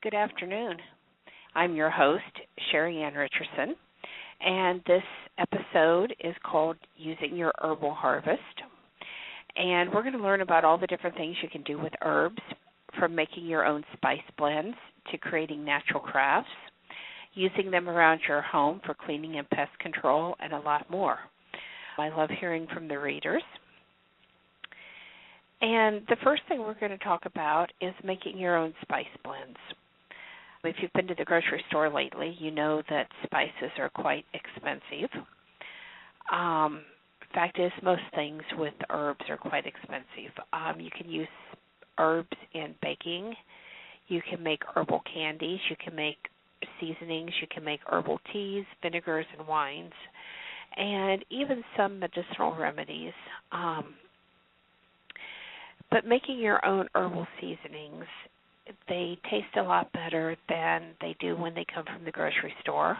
Good afternoon. I'm your host, Sheri Richerson, and this episode is called Using Your Herbal Harvest. And we're going to learn about all the different things you can do with herbs, from making your own spice blends to creating natural crafts, using them around your home for cleaning and pest control, and a lot more. I love hearing from the readers. And the first thing we're going to talk about is making your own spice blends. If you've been to the grocery store lately, you know that spices are quite expensive. Fact is, most things with herbs are quite expensive. You can use herbs in baking. You can make herbal candies. You can make seasonings. You can make herbal teas, vinegars, and wines, and even some medicinal remedies. But making your own herbal seasonings, they taste a lot better than they do when they come from the grocery store.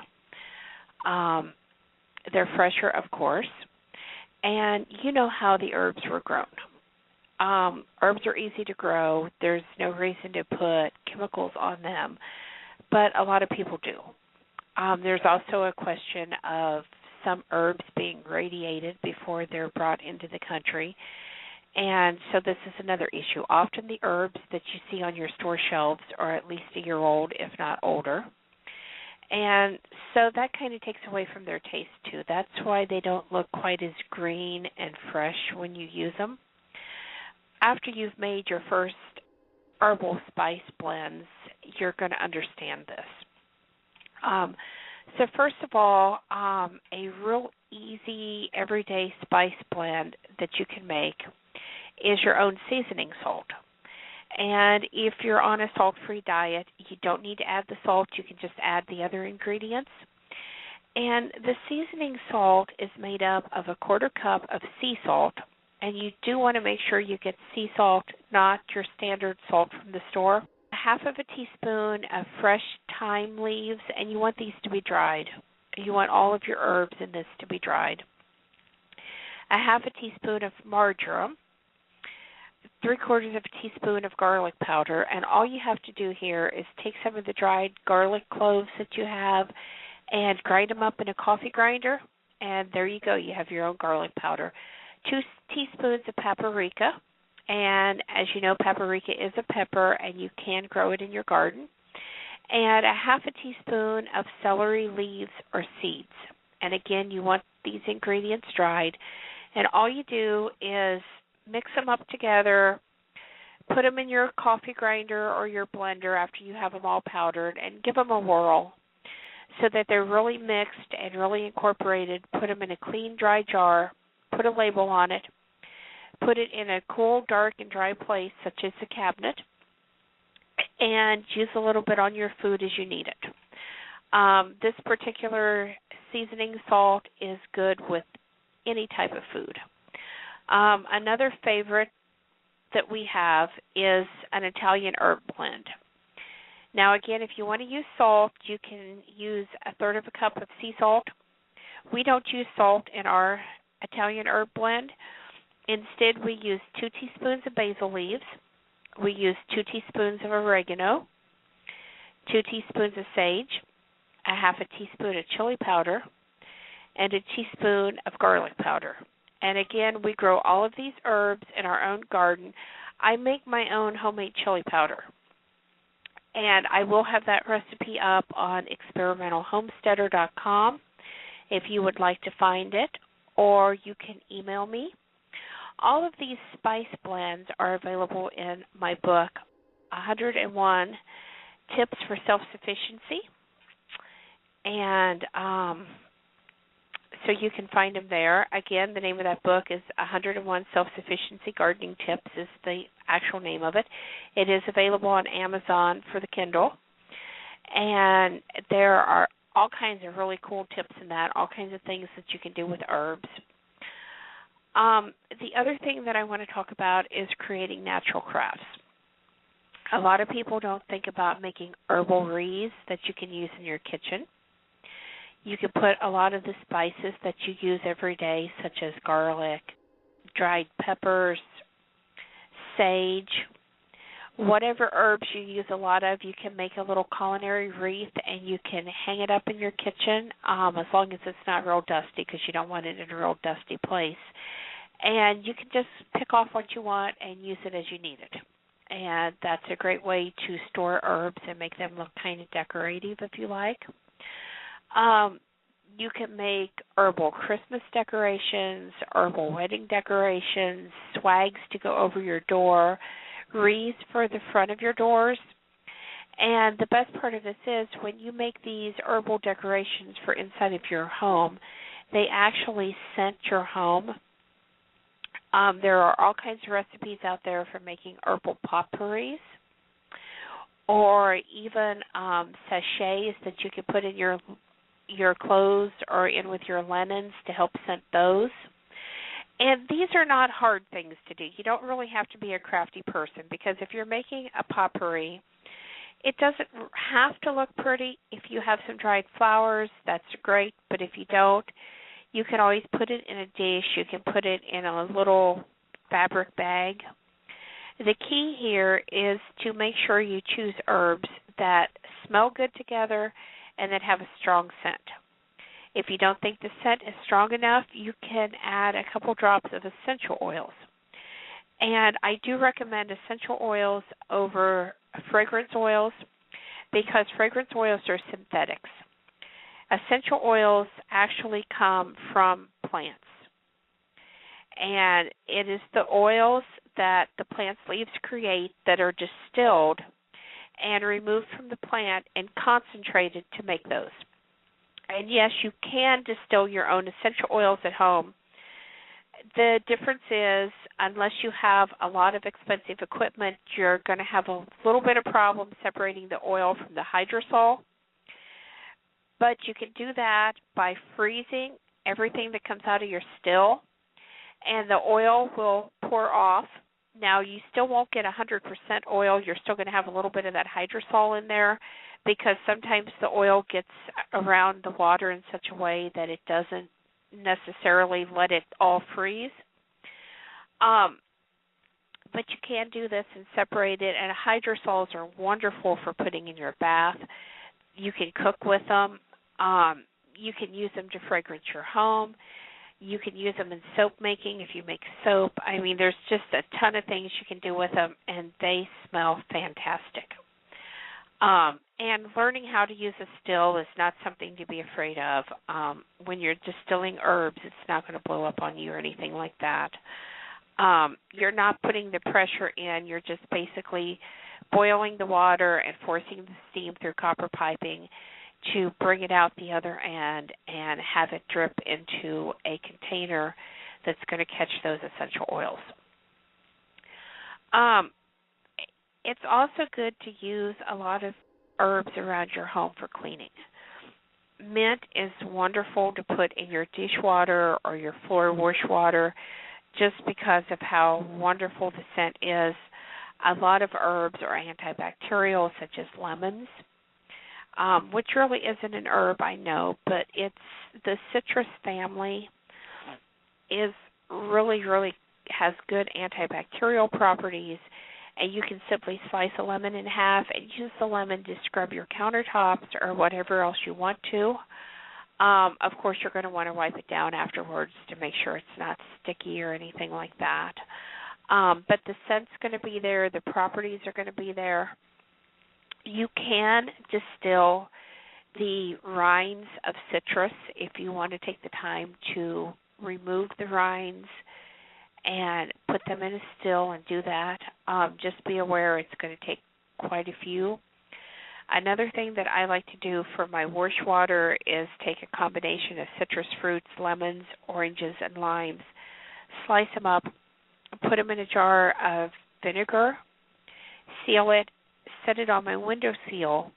They're fresher, of course, and you know how the herbs were grown. Herbs are easy to grow. There's no reason to put chemicals on them, but a lot of people do. There's also a question of some herbs being radiated before they're brought into the country. And so this is another issue. Often the herbs that you see on your store shelves are at least a year old, if not older. And so that kind of takes away from their taste, too. That's why they don't look quite as green and fresh when you use them. After you've made your first herbal spice blends, you're going to understand this. So first of all, a real easy, everyday spice blend that you can make is your own seasoning salt. And if you're on a salt-free diet, you don't need to add the salt. You can just add the other ingredients. And the seasoning salt is made up of a quarter cup of sea salt. And you do want to make sure you get sea salt, not your standard salt from the store. Half of a teaspoon of fresh thyme leaves, and you want these to be dried. You want all of your herbs in this to be dried. A half a teaspoon of marjoram, 3/4 of a teaspoon of garlic powder, and all you have to do here is take some of the dried garlic cloves that you have and grind them up in a coffee grinder, and there you go. You have your own garlic powder. 2 teaspoons of paprika, and as you know, paprika is a pepper, and you can grow it in your garden, and a half a teaspoon of celery leaves or seeds. And again, you want these ingredients dried, and all you do is mix them up together, put them in your coffee grinder or your blender after you have them all powdered, and give them a whirl so that they're really mixed and really incorporated. Put them in a clean, dry jar, put a label on it, put it in a cool, dark, and dry place such as a cabinet, and use a little bit on your food as you need it. This particular seasoning salt is good with any type of food. Another favorite that we have is an Italian herb blend. Now, again, if you want to use salt, you can use 1/3 of a cup of sea salt. We don't use salt in our Italian herb blend. Instead, we use 2 teaspoons of basil leaves. We use 2 teaspoons of oregano, 2 teaspoons of sage, a half a teaspoon of chili powder, and a teaspoon of garlic powder. And again, we grow all of these herbs in our own garden. I make my own homemade chili powder. And I will have that recipe up on experimentalhomesteader.com if you would like to find it, or you can email me. All of these spice blends are available in my book, 101 Tips for Self-Sufficiency. And so you can find them there. Again, the name of that book is 101 Self-Sufficiency Gardening Tips is the actual name of it. It is available on Amazon for the Kindle. And there are all kinds of really cool tips in that, all kinds of things that you can do with herbs. The other thing that I want to talk about is creating natural crafts. A lot of people don't think about making herbal wreaths that you can use in your kitchen. You can put a lot of the spices that you use every day, such as garlic, dried peppers, sage, Whatever herbs you use a lot of, you can make a little culinary wreath and you can hang it up in your kitchen as long as it's not real dusty, because you don't want it in a real dusty place. And you can just pick off what you want and use it as you need it. And that's a great way to store herbs and make them look kind of decorative if you like. You can make herbal Christmas decorations, herbal wedding decorations, swags to go over your door, wreaths for the front of your doors. And the best part of this is when you make these herbal decorations for inside of your home, they actually scent your home. There are all kinds of recipes out there for making herbal potpourris, or even sachets that you can put in your clothes or in with your linens to help scent those. And these are not hard things to do. You don't really have to be a crafty person, because if you're making a potpourri, it doesn't have to look pretty. If you have some dried flowers, that's great, but if you don't, you can always put it in a dish. You can put it in a little fabric bag. The key here is to make sure you choose herbs that smell good together and that have a strong scent. If you don't think the scent is strong enough, you can add a couple drops of essential oils. And I do recommend essential oils over fragrance oils, because fragrance oils are synthetics. Essential oils actually come from plants. And it is the oils that the plant's leaves create that are distilled and removed from the plant and concentrated to make those. And yes, you can distill your own essential oils at home. The difference is, unless you have a lot of expensive equipment, you're going to have a little bit of problem separating the oil from the hydrosol. But you can do that by freezing everything that comes out of your still, and the oil will pour off. Now, you still won't get 100% oil. You're still going to have a little bit of that hydrosol in there, because sometimes the oil gets around the water in such a way that it doesn't necessarily let it all freeze. But you can do this and separate it, and hydrosols are wonderful for putting in your bath. You can cook with them. You can use them to fragrance your home. You can use them in soap making if you make soap. I mean, there's just a ton of things you can do with them, and they smell fantastic. And learning how to use a still is not something to be afraid of. When you're distilling herbs, it's not going to blow up on you or anything like that. You're not putting the pressure in. You're just basically boiling the water and forcing the steam through copper piping to bring it out the other end and have it drip into a container that's going to catch those essential oils. It's also good to use a lot of herbs around your home for cleaning. Mint is wonderful to put in your dishwater or your floor wash water, just because of how wonderful the scent is. A lot of herbs are antibacterial, such as lemons, which really isn't an herb, I know, but it's the citrus family is really has good antibacterial properties, and you can simply slice a lemon in half and use the lemon to scrub your countertops or whatever else you want to. Of course, you're going to want to wipe it down afterwards to make sure it's not sticky or anything like that. But the scent's going to be there. The properties are going to be there. You can distill the rinds of citrus if you want to take the time to remove the rinds and put them in a still and do that. Just be aware it's going to take quite a few. Another thing that I like to do for my wash water is take a combination of citrus fruits, lemons, oranges, and limes, slice them up, put them in a jar of vinegar, seal it, set it on my windowsill,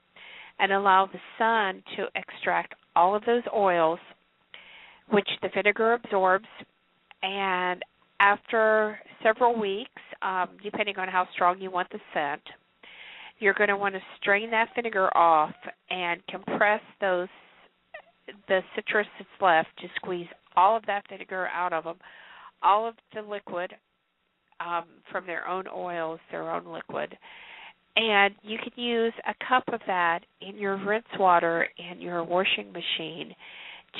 and allow the sun to extract all of those oils, which the vinegar absorbs. And after several weeks, depending on how strong you want the scent, you're going to want to strain that vinegar off and compress the citrus that's left to squeeze all of that vinegar out of them, all of the liquid from their own oils, their own liquid, And you can use a cup of that in your rinse water in your washing machine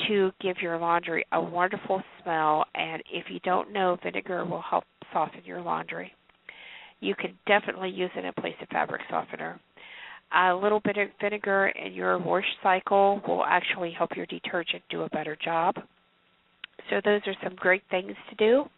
to give your laundry a wonderful smell. And if you don't know, vinegar will help soften your laundry. You can definitely use it in place of fabric softener. A little bit of vinegar in your wash cycle will actually help your detergent do a better job. So those are some great things to do.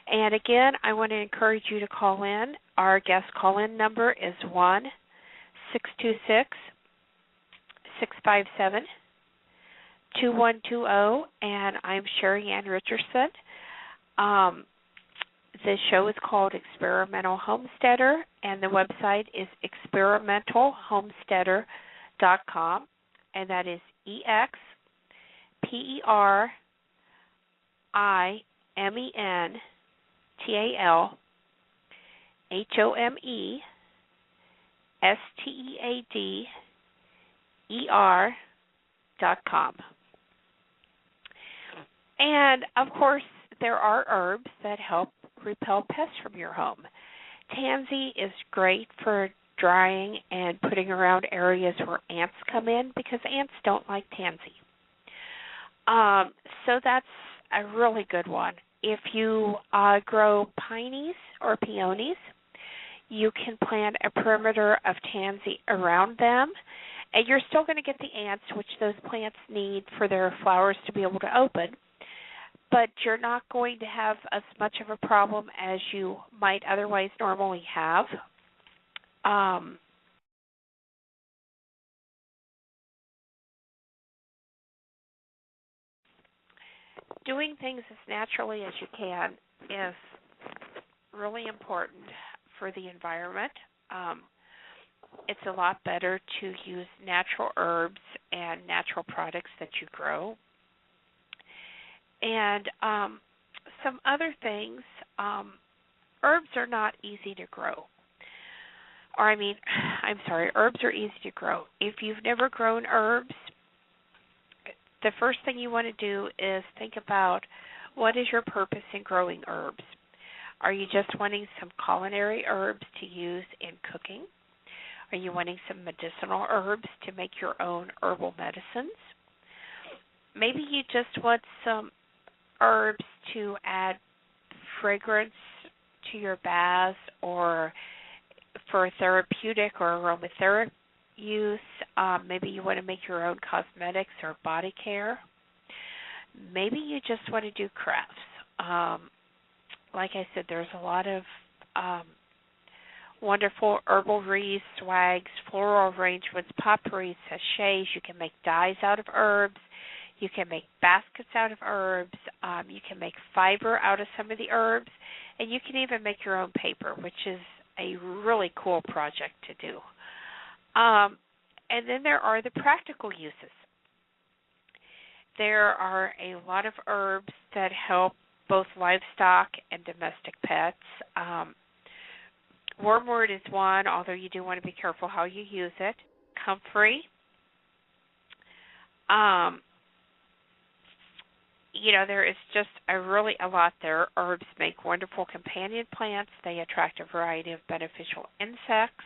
And again, I want to encourage you to call in. Our guest call-in number is 1-626-657-2120, and I'm Sheri Ann Richerson. The show is called Experimental Homesteader, and the website is experimentalhomesteader.com, and that is experimentalhomesteader.com. And, of course, there are herbs that help repel pests from your home. Tansy is great for drying and putting around areas where ants come in because ants don't like tansy. So that's a really good one. If you grow pineys or peonies, you can plant a perimeter of tansy around them, and you're still going to get the ants, which those plants need for their flowers to be able to open, but you're not going to have as much of a problem as you might otherwise normally have. Doing things as naturally as you can is really important for the environment. It's a lot better to use natural herbs and natural products that you grow. And some other things, herbs are not easy to grow. Herbs are easy to grow. If you've never grown herbs, the first thing you want to do is think about what is your purpose in growing herbs. Are you just wanting some culinary herbs to use in cooking? Are you wanting some medicinal herbs to make your own herbal medicines? Maybe you just want some herbs to add fragrance to your baths or for therapeutic or aromatherapy use. Maybe you want to make your own cosmetics or body care. Maybe you just want to do crafts. Like I said, there's a lot of wonderful herbal wreaths, swags, floral arrangements, potpourri, sachets. You can make dyes out of herbs. You can make baskets out of herbs. You can make fiber out of some of the herbs. And you can even make your own paper, which is a really cool project to do. And then there are the practical uses. There are a lot of herbs that help both livestock and domestic pets. Wormwood is one, although you do want to be careful how you use it. Comfrey. There is just a lot there. Herbs make wonderful companion plants. They attract a variety of beneficial insects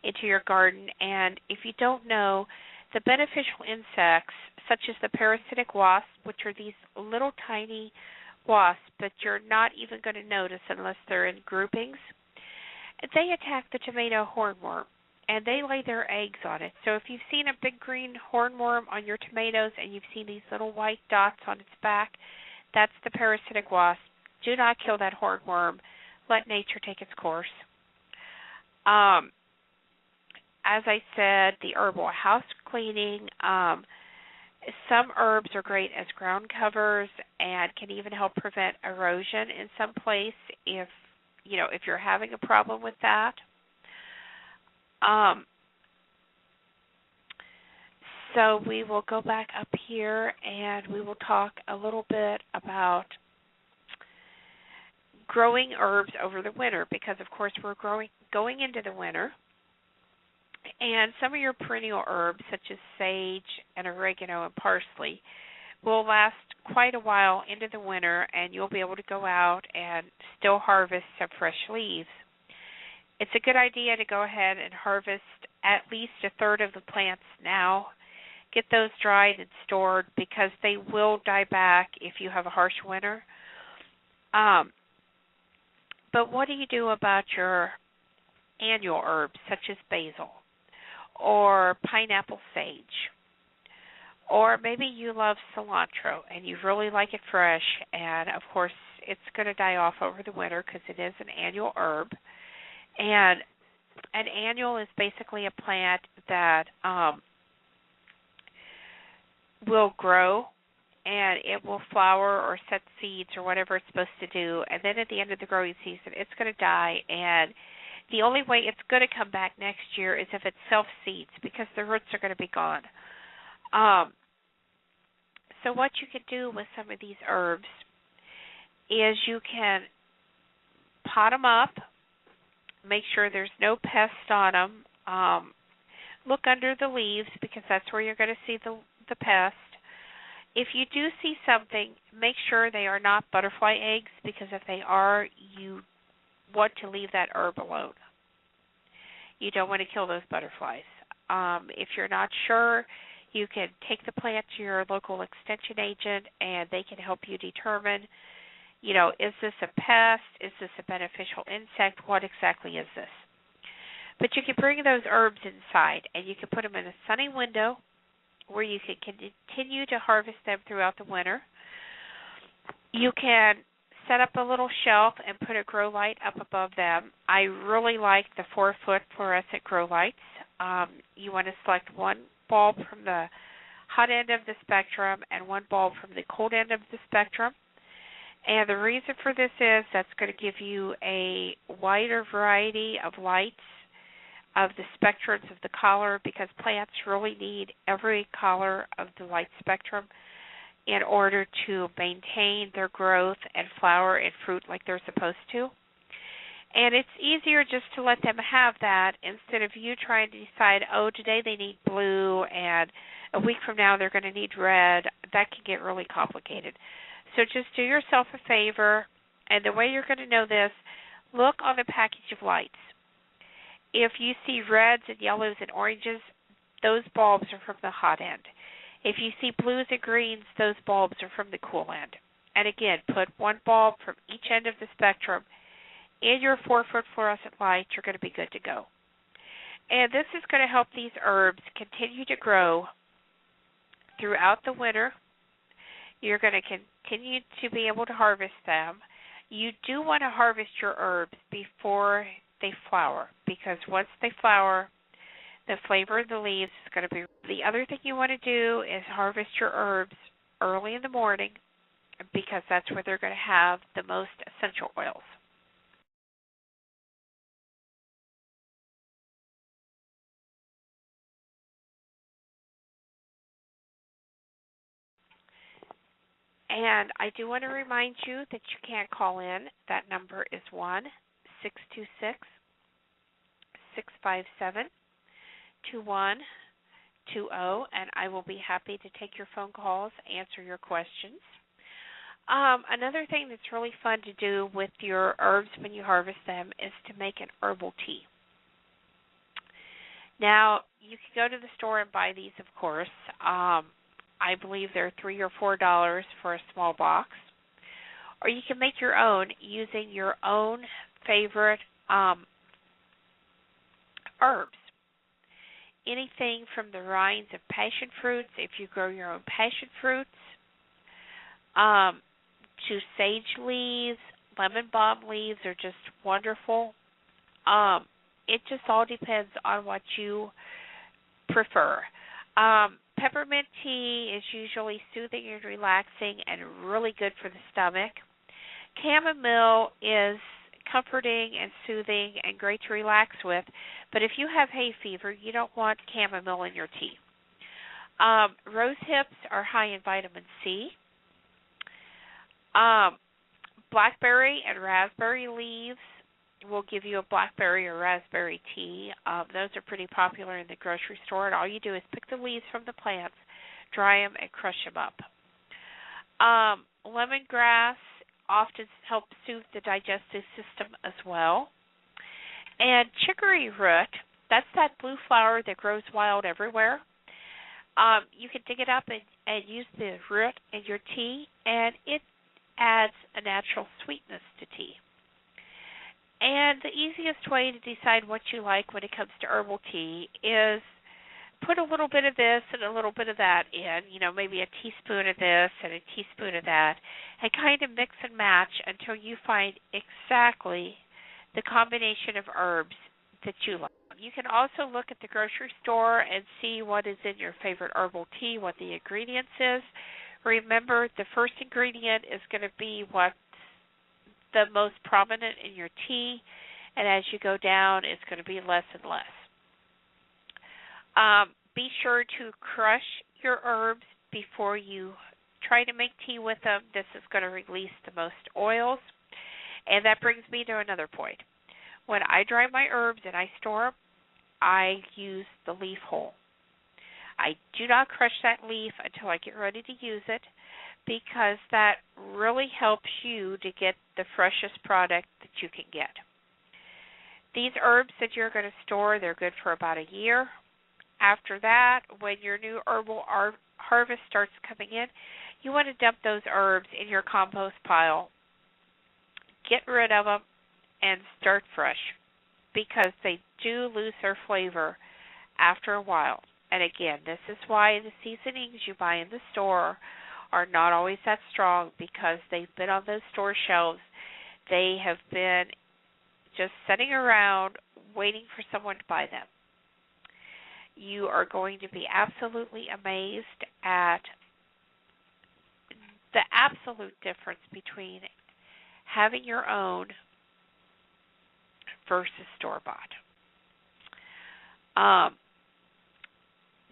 into your garden. And if you don't know, the beneficial insects, such as the parasitic wasp, which are these little tiny wasps that you're not even going to notice unless they're in groupings, they attack the tomato hornworm, and they lay their eggs on it. So if you've seen a big green hornworm on your tomatoes and you've seen these little white dots on its back, that's the parasitic wasp. Do not kill that hornworm. Let nature take its course. As I said, the herbal house cleaning. Some herbs are great as ground covers and can even help prevent erosion in some place if you're having a problem with that. So we will go back up here and we will talk a little bit about growing herbs over the winter because, of course, we're going into the winter. And some of your perennial herbs, such as sage and oregano and parsley, will last quite a while into the winter, and you'll be able to go out and still harvest some fresh leaves. It's a good idea to go ahead and harvest at least a third of the plants now. Get those dried and stored because they will die back if you have a harsh winter. But what do you do about your annual herbs such as basil or pineapple sage? Or maybe you love cilantro and you really like it fresh, and of course it's going to die off over the winter because it is an annual herb. And an annual is basically a plant that will grow and it will flower or set seeds or whatever it's supposed to do, and then at the end of the growing season it's going to die, and the only way it's going to come back next year is if it self-seeds because the roots are going to be gone. So what you can do with some of these herbs is you can pot them up, make sure there's no pest on them. Look under the leaves because that's where you're going to see the pest. If you do see something, make sure they are not butterfly eggs because if they are, you want to leave that herb alone. You don't want to kill those butterflies. If you're not sure, you can take the plant to your local extension agent and they can help you determine, is this a pest? Is this a beneficial insect? What exactly is this? But you can bring those herbs inside and you can put them in a sunny window where you can continue to harvest them throughout the winter. You can set up a little shelf and put a grow light up above them. I really like the 4-foot fluorescent grow lights. You want to select one bulb from the hot end of the spectrum and one bulb from the cold end of the spectrum. And the reason for this is that's going to give you a wider variety of lights of the spectrums of the color because plants really need every color of the light spectrum in order to maintain their growth and flower and fruit like they're supposed to. And it's easier just to let them have that instead of you trying to decide, today they need blue and a week from now they're going to need red. That can get really complicated. So just do yourself a favor, and the way you're going to know this, look on the package of lights. If you see reds and yellows and oranges, those bulbs are from the hot end. If you see blues and greens, those bulbs are from the cool end. And again, put one bulb from each end of the spectrum in your 4-foot fluorescent light. You're going to be good to go. And this is going to help these herbs continue to grow throughout the winter. You're going to continue to be able to harvest them. You do want to harvest your herbs before they flower because once they flower, the flavor of the leaves is going to be. The other thing you want to do is harvest your herbs early in the morning because that's where they're going to have the most essential oils. And I do want to remind you that you can call in. That number is 1-626-657-2120, and I will be happy to take your phone calls, answer your questions. Another thing that's really fun to do with your herbs when you harvest them is to make an herbal tea. Now, you can go to the store and buy these, of course. I believe they're $3 or $4 for a small box. Or you can make your own using your own favorite herbs. Anything from the rinds of passion fruits, if you grow your own passion fruits, to sage leaves, lemon balm leaves are just wonderful. It just all depends on what you prefer. Peppermint tea is usually soothing and relaxing and really good for the stomach. Chamomile is comforting and soothing and great to relax with, but if you have hay fever, you don't want chamomile in your tea. Rose hips are high in vitamin C. Blackberry and raspberry leaves will give you a blackberry or raspberry tea. Those are pretty popular in the grocery store, and all you do is pick the leaves from the plants, dry them, and crush them up. Lemongrass often helps soothe the digestive system as well. And chicory root, that's that blue flower that grows wild everywhere. You can dig it up and use the root in your tea, and it adds a natural sweetness to tea. And the easiest way to decide what you like when it comes to herbal tea is put a little bit of this and a little bit of that in, maybe a teaspoon of this and a teaspoon of that, and kind of mix and match until you find exactly the combination of herbs that you like. You can also look at the grocery store and see what is in your favorite herbal tea, what the ingredients is. Remember, the first ingredient is going to be what's the most prominent in your tea, and as you go down, it's going to be less and less. Be sure to crush your herbs before you try to make tea with them. This is going to release the most oils, and that brings me to another point. When I dry my herbs and I store them, I use the leaf whole. I do not crush that leaf until I get ready to use it, because that really helps you to get the freshest product that you can get. These herbs that you're going to store, they're good for about a year. After that, when your new herbal harvest starts coming in, you want to dump those herbs in your compost pile. Get rid of them and start fresh, because they do lose their flavor after a while. And again, this is why the seasonings you buy in the store are not always that strong, because they've been on those store shelves. They have been just sitting around waiting for someone to buy them. You are going to be absolutely amazed at the absolute difference between having your own versus store-bought.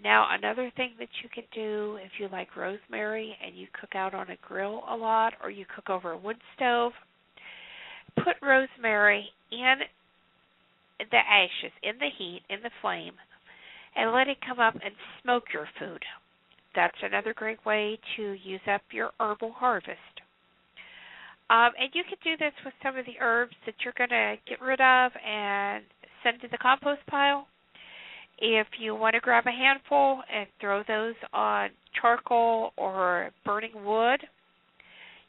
Now, another thing that you can do if you like rosemary and you cook out on a grill a lot, or you cook over a wood stove, put rosemary in the ashes, in the heat, in the flame, and let it come up and smoke your food. That's another great way to use up your herbal harvest. And you can do this with some of the herbs that you're going to get rid of and send to the compost pile. If you want to grab a handful and throw those on charcoal or burning wood,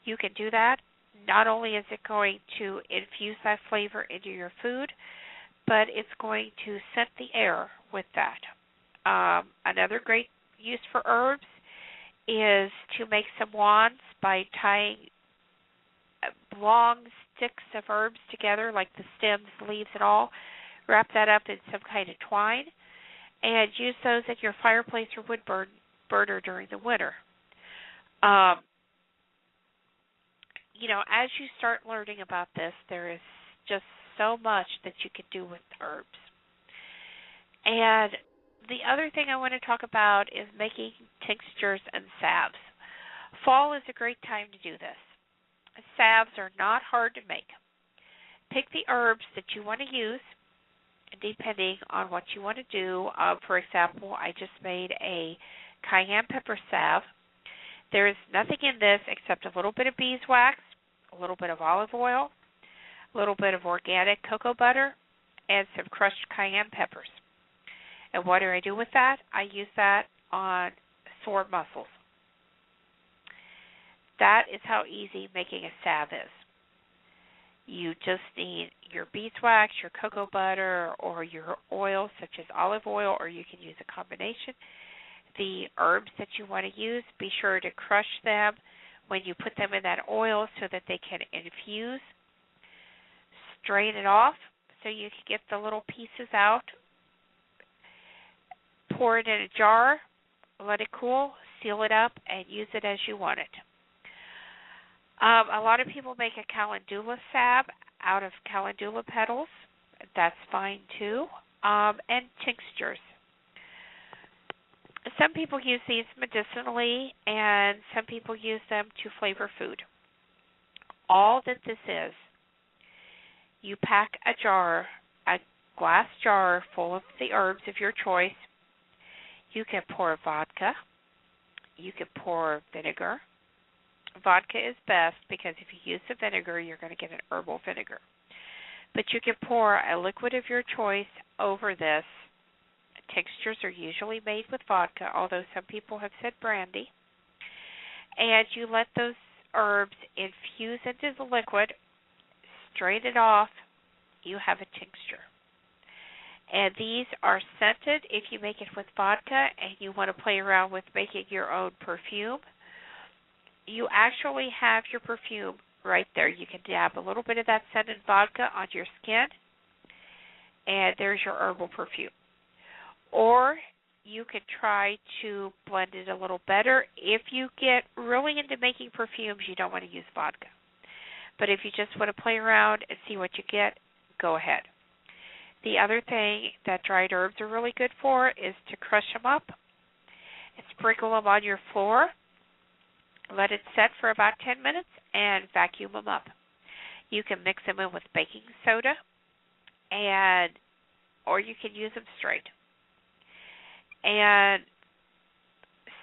you can do that. Not only is it going to infuse that flavor into your food, but it's going to scent the air with that. Another great use for herbs is to make some wands by tying long sticks of herbs together, like the stems, leaves, and all. Wrap that up in some kind of twine and use those at your fireplace or wood burner during the winter. As you start learning about this, there is just so much that you can do with herbs. And the other thing I want to talk about is making tinctures and salves. Fall is a great time to do this. Salves are not hard to make. Pick the herbs that you want to use, depending on what you want to do. For example, I just made a cayenne pepper salve. There is nothing in this except a little bit of beeswax, a little bit of olive oil, a little bit of organic cocoa butter, and some crushed cayenne peppers. And what do I do with that? I use that on sore muscles. That is how easy making a salve is. You just need your beeswax, your cocoa butter, or your oil, such as olive oil, or you can use a combination. The herbs that you want to use, be sure to crush them when you put them in that oil so that they can infuse. Strain it off so you can get the little pieces out. Pour it in a jar, let it cool, seal it up, and use it as you want it. A lot of people make a Calendula Sab out of calendula petals. That's fine too. And tinctures. Some people use these medicinally, and some people use them to flavor food. All that this is, you pack a glass jar full of the herbs of your choice. You can pour vodka. You can pour vinegar. Vodka is best because if you use the vinegar, you're going to get an herbal vinegar. But you can pour a liquid of your choice over this. Tinctures are usually made with vodka, although some people have said brandy. And you let those herbs infuse into the liquid, strain it off, you have a tincture. And these are scented if you make it with vodka and you want to play around with making your own perfume. You actually have your perfume right there. You can dab a little bit of that scented vodka on your skin, and there's your herbal perfume. Or you can try to blend it a little better. If you get really into making perfumes, you don't want to use vodka. But if you just want to play around and see what you get, go ahead. The other thing that dried herbs are really good for is to crush them up and sprinkle them on your floor. Let it set for about 10 minutes and vacuum them up. You can mix them in with baking soda, or you can use them straight. And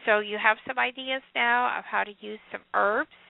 so you have some ideas now of how to use some herbs